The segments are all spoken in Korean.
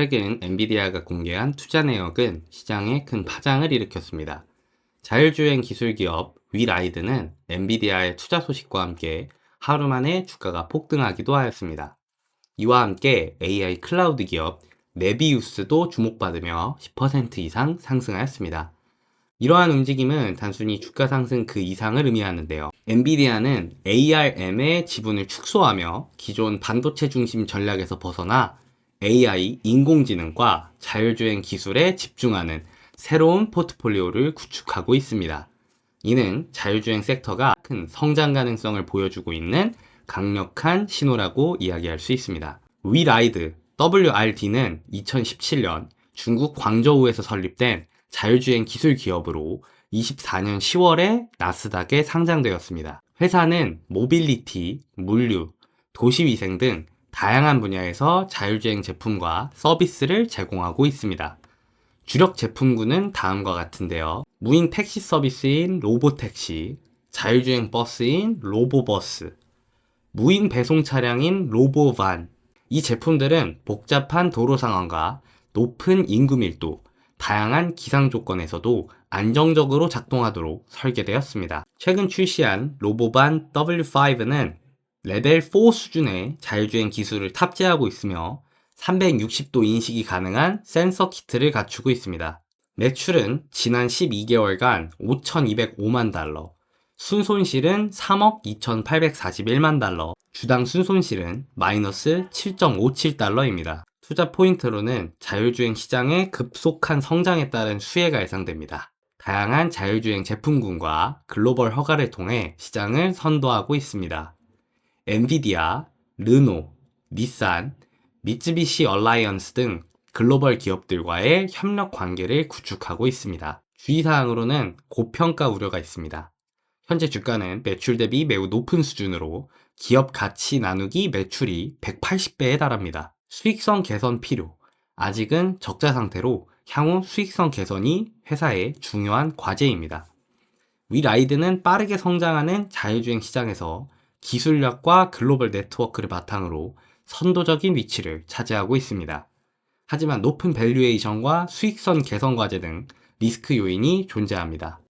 최근 엔비디아가 공개한 투자 내역은 시장에 큰 파장을 일으켰습니다. 자율주행 기술 기업 위라이드는 엔비디아의 투자 소식과 함께 하루 만에 주가가 폭등하기도 하였습니다. 이와 함께 AI 클라우드 기업 메비우스도 주목받으며 10% 이상 상승하였습니다. 이러한 움직임은 단순히 주가 상승 그 이상을 의미하는데요. 엔비디아는 ARM의 지분을 축소하며 기존 반도체 중심 전략에서 벗어나 AI, 인공지능과 자율주행 기술에 집중하는 새로운 포트폴리오를 구축하고 있습니다. 이는 자율주행 섹터가 큰 성장 가능성을 보여주고 있는 강력한 신호라고 이야기할 수 있습니다. 위라이드, WRD는 2017년 중국 광저우에서 설립된 자율주행 기술 기업으로 24년 10월에 나스닥에 상장되었습니다. 회사는 모빌리티, 물류, 도시위생 등 다양한 분야에서 자율주행 제품과 서비스를 제공하고 있습니다. 주력 제품군은 다음과 같은데요. 무인 택시 서비스인 로보택시, 자율주행 버스인 로보버스, 무인 배송 차량인 로보반. 이 제품들은 복잡한 도로 상황과 높은 인구 밀도, 다양한 기상 조건에서도 안정적으로 작동하도록 설계되었습니다. 최근 출시한 로보반 W5는 레벨 4 수준의 자율주행 기술을 탑재하고 있으며 360도 인식이 가능한 센서 키트를 갖추고 있습니다. 매출은 지난 12개월간 5,205만 달러, 순손실은 3억 2,841만 달러, 주당 순손실은 마이너스 7.57달러입니다. 투자 포인트로는 자율주행 시장의 급속한 성장에 따른 수혜가 예상됩니다. 다양한 자율주행 제품군과 글로벌 허가를 통해 시장을 선도하고 있습니다. 엔비디아, 르노, 닛산, 미쯔비시 얼라이언스 등 글로벌 기업들과의 협력 관계를 구축하고 있습니다. 주의사항으로는 고평가 우려가 있습니다. 현재 주가는 매출 대비 매우 높은 수준으로 기업 가치 나누기 매출이 180배에 달합니다. 수익성 개선 필요. 아직은 적자 상태로 향후 수익성 개선이 회사의 중요한 과제입니다. 위라이드는 빠르게 성장하는 자율주행 시장에서 기술력과 글로벌 네트워크를 바탕으로 선도적인 위치를 차지하고 있습니다. 하지만 높은 밸류에이션과 수익성 개선 과제 등 리스크 요인이 존재합니다.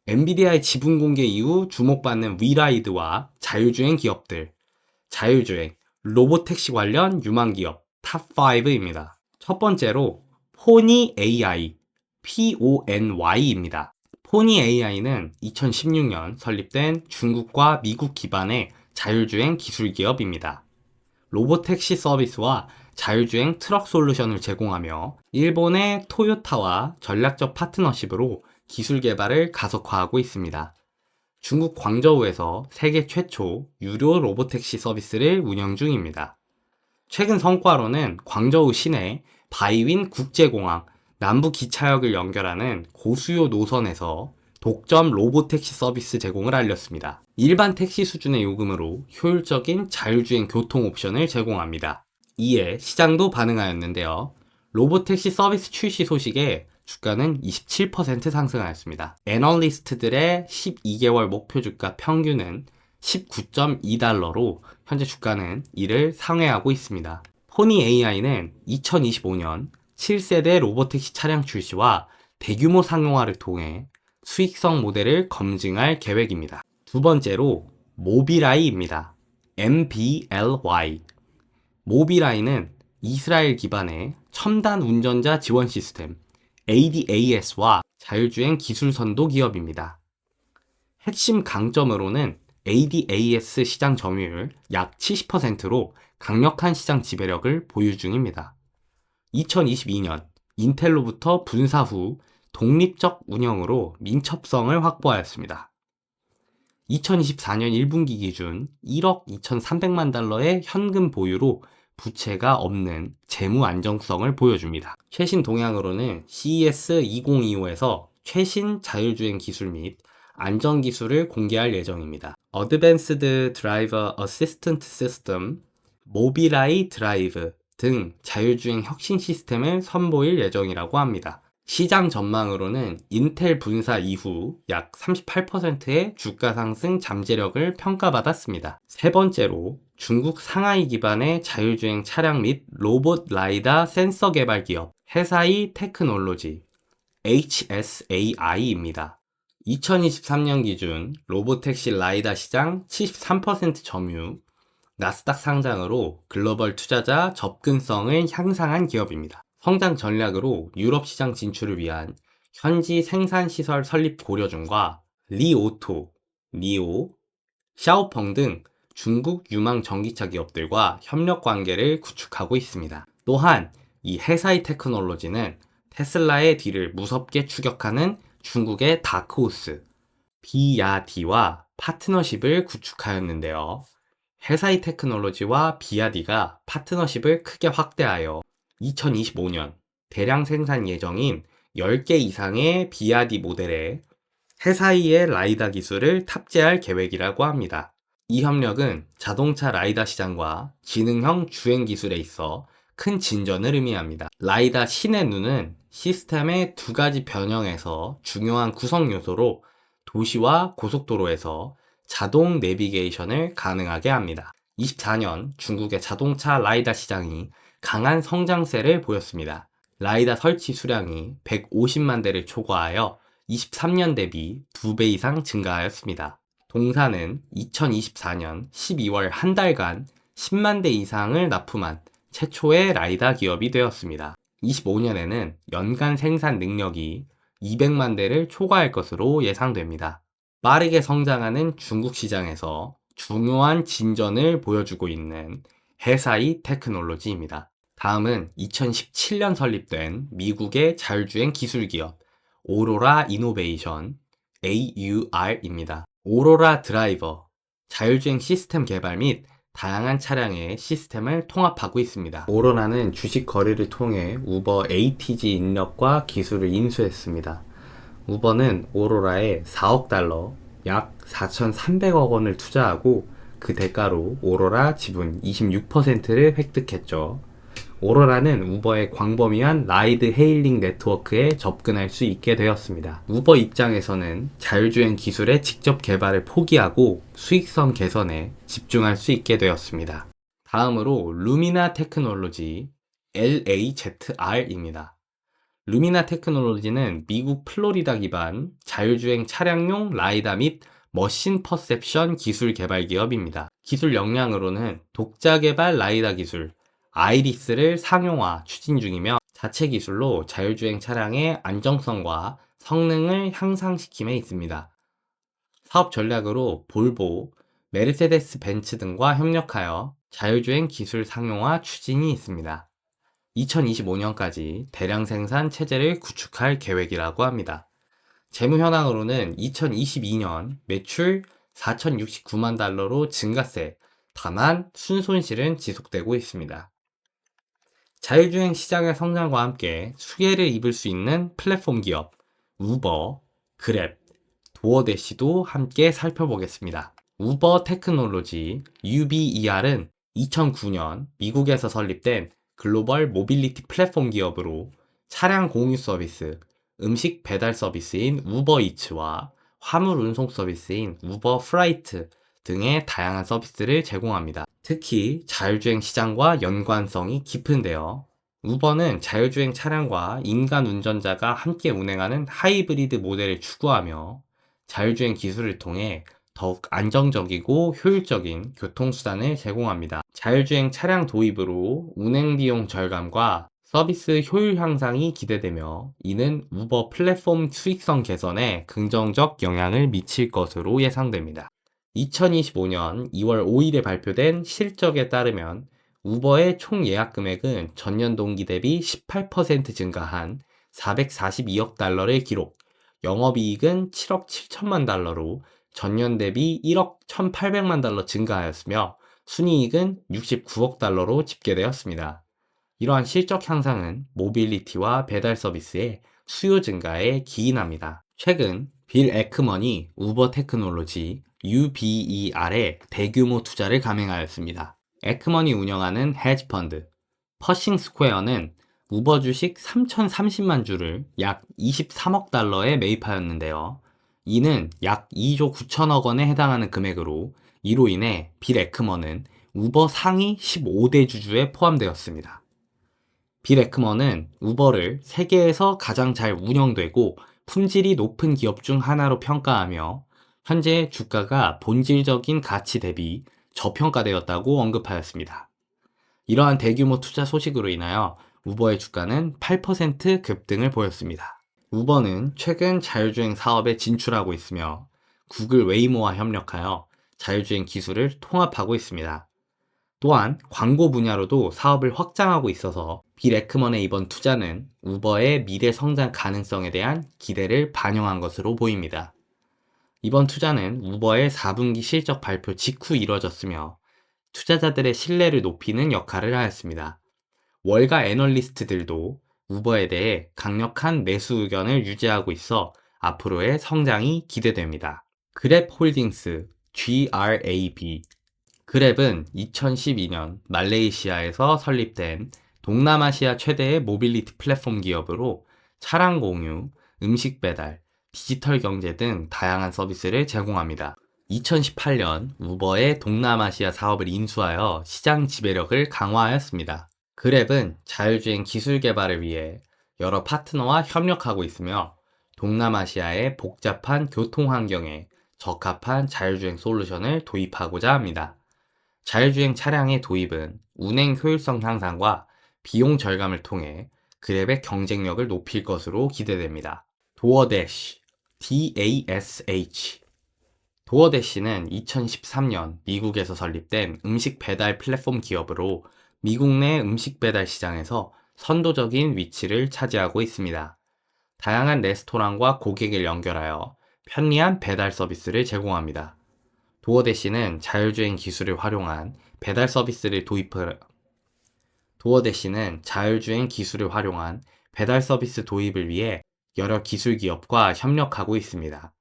엔비디아의 지분 공개 이후 주목받는 위라이드와 자율주행 기업들, 자율주행, 로보택시 관련 유망 기업 탑5입니다. 첫 번째로 포니 AI, PONY입니다. 포니 AI는 2016년 설립된 중국과 미국 기반의 자율주행 기술 기업입니다. 로보택시 서비스와 자율주행 트럭 솔루션을 제공하며 일본의 토요타와 전략적 파트너십으로 기술 개발을 가속화하고 있습니다. 중국 광저우에서 세계 최초 유료 로보택시 서비스를 운영 중입니다. 최근 성과로는 광저우 시내 바이윈 국제공항 남부 기차역을 연결하는 고수요 노선에서 독점 로보택시 서비스 제공을 알렸습니다. 일반 택시 수준의 요금으로 효율적인 자율주행 교통 옵션을 제공합니다. 이에 시장도 반응하였는데요. 로보택시 서비스 출시 소식에 주가는 27% 상승하였습니다. 애널리스트들의 12개월 목표 주가 평균은 19.2달러로 현재 주가는 이를 상회하고 있습니다. 포니 AI는 2025년 7세대 로보택시 차량 출시와 대규모 상용화를 통해 수익성 모델을 검증할 계획입니다. 두 번째로 모비라이입니다. MBLY. 모비라이는 이스라엘 기반의 첨단 운전자 지원 시스템 ADAS와 자율주행 기술 선도 기업입니다. 핵심 강점으로는 ADAS 시장 점유율 약 70%로 강력한 시장 지배력을 보유 중입니다. 2022년 인텔로부터 분사 후 독립적 운영으로 민첩성을 확보하였습니다. 2024년 1분기 기준 1억 2,300만 달러의 현금 보유로 부채가 없는 재무 안정성을 보여줍니다. 최신 동향으로는 CES 2025에서 최신 자율주행 기술 및 안전 기술을 공개할 예정입니다. Advanced Driver Assistance System, 모비라이 드라이브 등 자율주행 혁신 시스템을 선보일 예정이라고 합니다. 시장 전망으로는 인텔 분사 이후 약 38%의 주가 상승 잠재력을 평가받았습니다. 세 번째로 중국 상하이 기반의 자율주행 차량 및 로봇 라이다 센서 개발 기업 해사이 테크놀로지 HSAI입니다. 2023년 기준 로보택시 라이다 시장 73% 점유, 나스닥 상장으로 글로벌 투자자 접근성을 향상한 기업입니다. 성장 전략으로 유럽 시장 진출을 위한 현지 생산 시설 설립 고려 중과 리오토, 니오, 샤오펑 등 중국 유망 전기차 기업들과 협력 관계를 구축하고 있습니다. 또한 이 해사이 테크놀로지는 테슬라의 뒤를 무섭게 추격하는 중국의 다크호스 비야디와 파트너십을 구축하였는데요. 해사이 테크놀로지와 비야디가 파트너십을 크게 확대하여 2025년 대량 생산 예정인 10개 이상의 비야디 모델에 해사이의 라이다 기술을 탑재할 계획이라고 합니다. 이 협력은 자동차 라이다 시장과 지능형 주행 기술에 있어 큰 진전을 의미합니다. 라이다 신의 눈은 시스템의 두 가지 변형에서 중요한 구성 요소로 도시와 고속도로에서 자동 내비게이션을 가능하게 합니다. 24년 중국의 자동차 라이다 시장이 강한 성장세를 보였습니다. 라이다 설치 수량이 150만 대를 초과하여 23년 대비 2배 이상 증가하였습니다. 동사는 2024년 12월 한 달간 10만 대 이상을 납품한 최초의 라이다 기업이 되었습니다. 25년에는 연간 생산 능력이 200만 대를 초과할 것으로 예상됩니다. 빠르게 성장하는 중국 시장에서 중요한 진전을 보여주고 있는 해사이 테크놀로지입니다. 다음은 2017년 설립된 미국의 자율주행 기술 기업 오로라 이노베이션 AUR입니다. 오로라 드라이버, 자율주행 시스템 개발 및 다양한 차량의 시스템을 통합하고 있습니다. 오로라는 주식 거래를 통해 우버 ATG 인력과 기술을 인수했습니다. 우버는 오로라에 4억 달러, 약 4,300억 원을 투자하고 그 대가로 오로라 지분 26%를 획득했죠. 오로라는 우버의 광범위한 라이드 헤일링 네트워크에 접근할 수 있게 되었습니다. 우버 입장에서는 자율주행 기술의 직접 개발을 포기하고 수익성 개선에 집중할 수 있게 되었습니다. 다음으로 루미나 테크놀로지 LAZR입니다. 루미나 테크놀로지는 미국 플로리다 기반 자율주행 차량용 라이다 및 머신 퍼셉션 기술 개발 기업입니다. 기술 역량으로는 독자 개발 라이다 기술 아이리스를 상용화 추진 중이며 자체 기술로 자율주행 차량의 안정성과 성능을 향상시킴에 있습니다. 사업 전략으로 볼보, 메르세데스 벤츠 등과 협력하여 자율주행 기술 상용화 추진이 있습니다. 2025년까지 대량 생산 체제를 구축할 계획이라고 합니다. 재무 현황으로는 2022년 매출 4,069만 달러로 증가세, 다만 순손실은 지속되고 있습니다. 자율주행 시장의 성장과 함께 수혜를 입을 수 있는 플랫폼 기업 우버, 그랩, 도어대시도 함께 살펴보겠습니다. 우버 테크놀로지 UBER은 2009년 미국에서 설립된 글로벌 모빌리티 플랫폼 기업으로 차량 공유 서비스, 음식 배달 서비스인 우버이츠와 화물 운송 서비스인 우버 프라이트 등의 다양한 서비스를 제공합니다. 특히 자율주행 시장과 연관성이 깊은데요. 우버는 자율주행 차량과 인간 운전자가 함께 운행하는 하이브리드 모델을 추구하며 자율주행 기술을 통해 더욱 안정적이고 효율적인 교통수단을 제공합니다. 자율주행 차량 도입으로 운행 비용 절감과 서비스 효율 향상이 기대되며 이는 우버 플랫폼 수익성 개선에 긍정적 영향을 미칠 것으로 예상됩니다. 2025년 2월 5일에 발표된 실적에 따르면 우버의 총 예약 금액은 전년 동기 대비 18% 증가한 442억 달러를 기록, 영업이익은 7억 7천만 달러로 전년 대비 1억 1,800만 달러 증가하였으며 순이익은 69억 달러로 집계되었습니다. 이러한 실적 향상은 모빌리티와 배달 서비스의 수요 증가에 기인합니다. 최근 빌 에크먼이 우버 테크놀로지 UBER에 대규모 투자를 감행하였습니다. 에크먼이 운영하는 헤지펀드 퍼싱 스퀘어는 우버 주식 3,030만 주를 약 23억 달러에 매입하였는데요. 이는 약 2조 9천억 원에 해당하는 금액으로 이로 인해 빌 에크먼은 우버 상위 15대 주주에 포함되었습니다. 빌 에크먼은 우버를 세계에서 가장 잘 운영되고 품질이 높은 기업 중 하나로 평가하며 현재 주가가 본질적인 가치 대비 저평가되었다고 언급하였습니다. 이러한 대규모 투자 소식으로 인하여 우버의 주가는 8% 급등을 보였습니다. 우버는 최근 자율주행 사업에 진출하고 있으며 구글 웨이모와 협력하여 자율주행 기술을 통합하고 있습니다. 또한 광고 분야로도 사업을 확장하고 있어서 빌 에크먼의 이번 투자는 우버의 미래 성장 가능성에 대한 기대를 반영한 것으로 보입니다. 이번 투자는 우버의 4분기 실적 발표 직후 이뤄졌으며 투자자들의 신뢰를 높이는 역할을 하였습니다. 월가 애널리스트들도 우버에 대해 강력한 매수 의견을 유지하고 있어 앞으로의 성장이 기대됩니다. 그랩홀딩스 GRAB 그랩은 2012년 말레이시아에서 설립된 동남아시아 최대의 모빌리티 플랫폼 기업으로 차량 공유, 음식 배달, 디지털 경제 등 다양한 서비스를 제공합니다. 2018년 우버의 동남아시아 사업을 인수하여 시장 지배력을 강화하였습니다. 그랩은 자율주행 기술 개발을 위해 여러 파트너와 협력하고 있으며 동남아시아의 복잡한 교통 환경에 적합한 자율주행 솔루션을 도입하고자 합니다. 자율주행 차량의 도입은 운행 효율성 향상과 비용 절감을 통해 그랩의 경쟁력을 높일 것으로 기대됩니다. 도어대시, DASH 도어대시는 2013년 미국에서 설립된 음식 배달 플랫폼 기업으로 미국 내 음식 배달 시장에서 선도적인 위치를 차지하고 있습니다. 다양한 레스토랑과 고객을 연결하여 편리한 배달 서비스를 제공합니다. 도어대시는 자율주행 기술을 활용한 배달 서비스를 도입을 위해 여러 기술 기업과 협력하고 있습니다.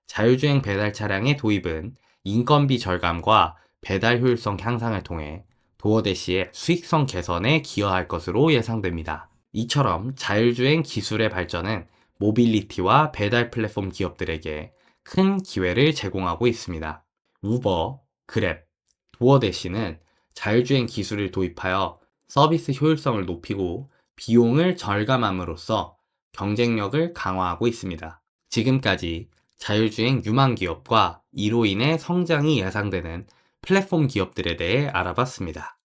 자율주행 배달 차량의 도입은 인건비 절감과 배달 효율성 향상을 통해 도어대시의 수익성 개선에 기여할 것으로 예상됩니다. 이처럼 자율주행 기술의 발전은 모빌리티와 배달 플랫폼 기업들에게 큰 기회를 제공하고 있습니다. 우버, 그랩, 도어대시는 자율주행 기술을 도입하여 서비스 효율성을 높이고 비용을 절감함으로써 경쟁력을 강화하고 있습니다. 지금까지 자율주행 유망 기업과 이로 인해 성장이 예상되는 플랫폼 기업들에 대해 알아봤습니다.